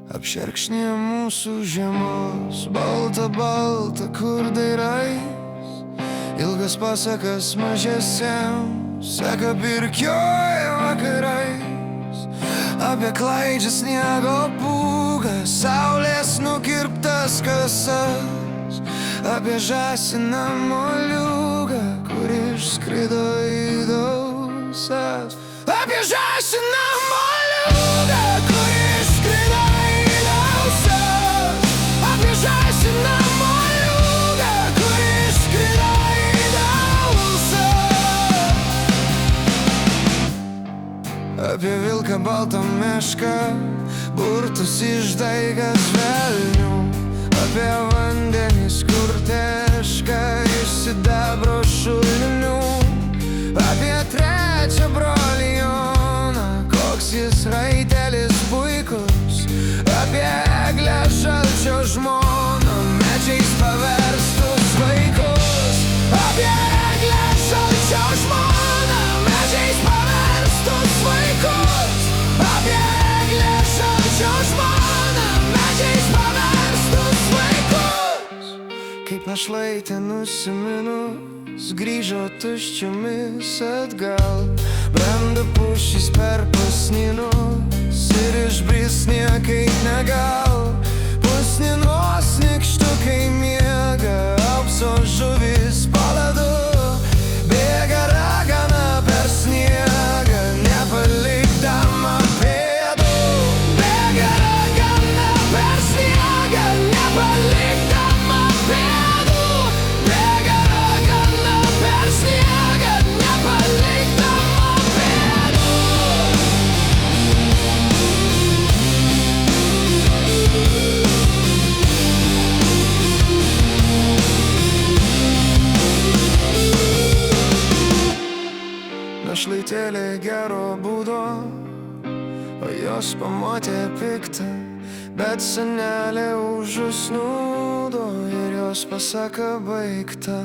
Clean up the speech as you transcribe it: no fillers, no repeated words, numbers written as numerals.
Apšerkšnė mūsų žiemos, balta, balta, kur dairais. Ilgas pasakas mažesiems, seka pirkioj vakarais. Apie klaidžią sniego pūgą, saulės nukirptas kasas. Apie žąsiną moliūgą, kur išskrido į dausas. Apie žąsiną moliūgą, kur išskrido į dausas. Apie žąsiną moliūgą, kur išskrido į dausas. Apie vilką baltą mešką, burtus išdaigas velnių. Apie vandenis, kur teška iš sidabro šulinių. Apie trečią brolį Joną, koks jis raitelis puikus. Apie eglę šalčio žmoną, medžiais paverstus vaikus. Apie eglę šalčio žmoną, medžiais paverstus vaikus. Apie eglę šalčio žmoną, medžiais paverstus vaikus. Kaip našlaitė nusiminus, grįžo tuščiomis atgal. Brenda pušys per pasnynus ir išbris niekaip negal. Pusnynos nykštukai miega, aukso žuvis po ledu. Bėga ragana per sniegą, nepalikdama pėdų. Bėga ragana per sniegą, nepalikdama pėdų. Bėga ragana per sniegą, nepalikdama pėdų. Našlaitėlė gero būdo, o jos pamatė piktą. Bet senelė už užsnūdo ir jos pasaka baigta.